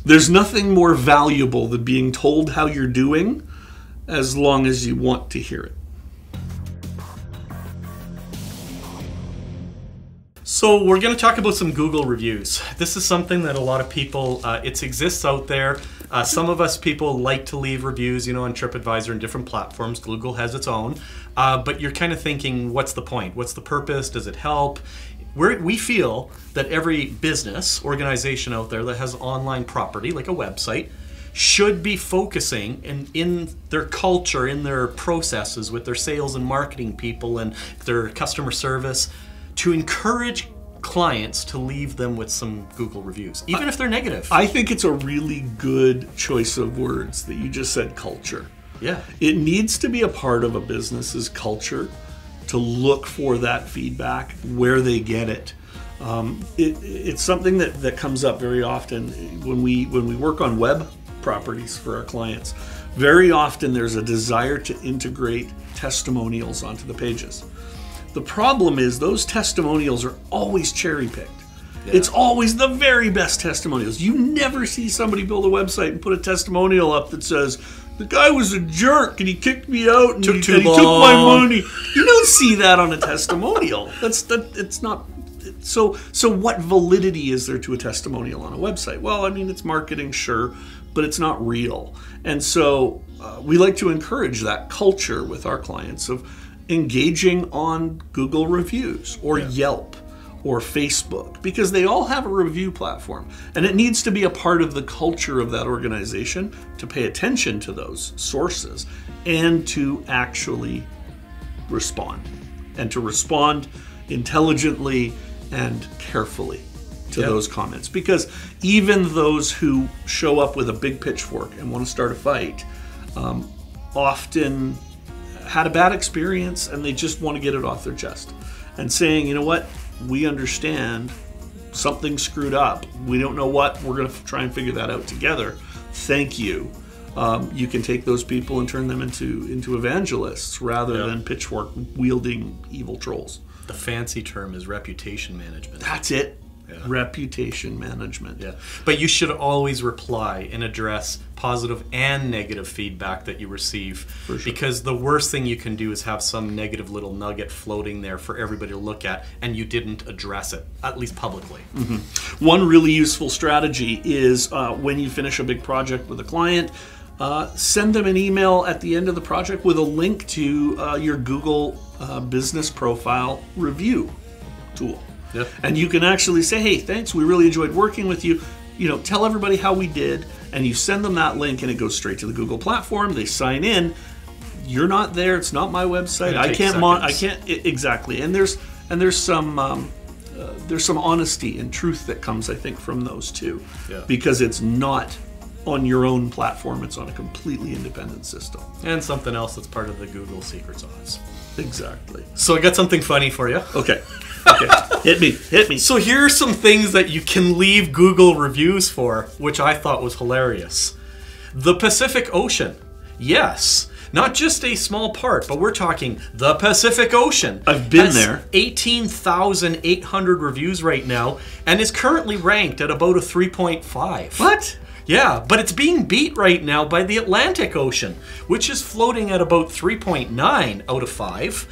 There's nothing more valuable than being told how you're doing as long as you want to hear it. So we're going to talk about some Google reviews. This is something that a lot of people, it exists out there. Some of us people like to leave reviews, you know, on TripAdvisor and different platforms. Google has its own. But you're kind of thinking, what's the point? What's the purpose? Does it help? We feel that every business organization out there that has online property, like a website, should be focusing in their culture, in their processes with their sales and marketing people and their customer service, to encourage clients to leave them with some Google reviews, even if they're negative. I think it's a really good choice of words that you just said, culture. Yeah. It needs to be a part of a business's culture to look for that feedback where they get it. It's something that comes up very often when we work on web properties for our clients. Very often there's a desire to integrate testimonials onto the pages. The problem is those testimonials are always cherry-picked. Yeah. It's always the very best testimonials. You never see somebody build a website and put a testimonial up that says, the guy was a jerk and he kicked me out and he took my money. You don't see that on a testimonial. It's not. So what validity is there to a testimonial on a website? Well, I mean, it's marketing, sure, but it's not real. And so we like to encourage that culture with our clients of engaging on Google reviews or Yelp or Facebook, because they all have a review platform, and it needs to be a part of the culture of that organization to pay attention to those sources and to actually respond, and to respond intelligently and carefully to those comments. Because even those who show up with a big pitchfork and want to start a fight often had a bad experience and they just want to get it off their chest. And saying, you know what, we understand something screwed up. We don't know what. We're going to try and figure that out together. Thank you. You can take those people and turn them into evangelists rather than pitchfork-wielding evil trolls. The fancy term is reputation management. That's it. Yeah. Reputation management. Yeah. But you should always reply and address positive and negative feedback that you receive. For sure. Because the worst thing you can do is have some negative little nugget floating there for everybody to look at and you didn't address it, at least publicly. Mm-hmm. One really useful strategy is when you finish a big project with a client, send them an email at the end of the project with a link to your Google business profile review tool. Yep. And you can actually say, hey, thanks, we really enjoyed working with you. You know, tell everybody how we did, and you send them that link and it goes straight to the Google platform. They sign in. You're not there. It's not my website. I can't exactly. And there's some honesty and truth that comes, I think, from those two. Yeah. Because it's not on your own platform. It's on a completely independent system. And something else that's part of the Google secret sauce. Exactly. So I got something funny for you. Okay. Hit me. So here are some things that you can leave Google reviews for, which I thought was hilarious. The Pacific Ocean. Yes. Not just a small part, but we're talking the Pacific Ocean. I've been there. 18,800 reviews right now, and is currently ranked at about a 3.5. What? Yeah, but it's being beat right now by the Atlantic Ocean, which is floating at about 3.9 out of 5.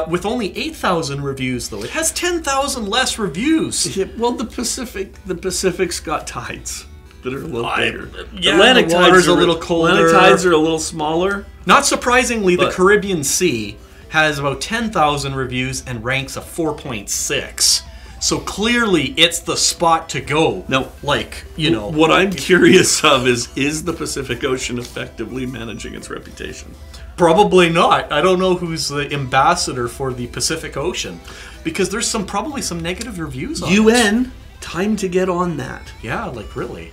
With only 8,000 reviews, though. It has 10,000 less reviews. Yeah, well, the Pacific's got tides that are a little bigger. Yeah, Atlantic the water's a little colder. Atlantic tides are a little smaller. Not surprisingly, the Caribbean Sea has about 10,000 reviews and ranks a 4.6. So clearly, it's the spot to go. Now, like, you know. What I'm curious of is the Pacific Ocean effectively managing its reputation? Probably not. I don't know who's the ambassador for the Pacific Ocean, because there's probably some negative reviews on it. UN, time to get on that. Yeah, like really.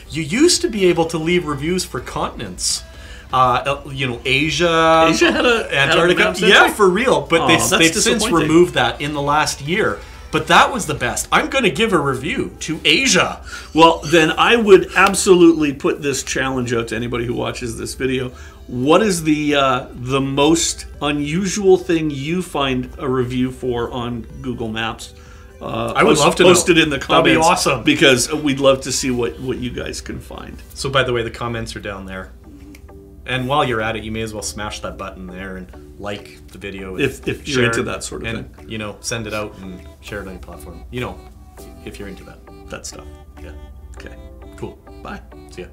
You used to be able to leave reviews for continents. You know, Asia had Antarctica. Yeah, for real. But they've since removed that in the last year. But that was the best. I'm going to give a review to Asia. Well, then I would absolutely put this challenge out to anybody who watches this video. What is the most unusual thing you find a review for on Google Maps? I would love to post know. it in the That'd comments. be awesome. Because we'd love to see what you guys can find. So, by the way, the comments are down there. And while you're at it, you may as well smash that button there and like the video. If you're share into it, that sort of and, thing. you know, send it out and share it on your platform. You know, if you're into that That stuff. Yeah. Okay. Cool. Bye. See ya.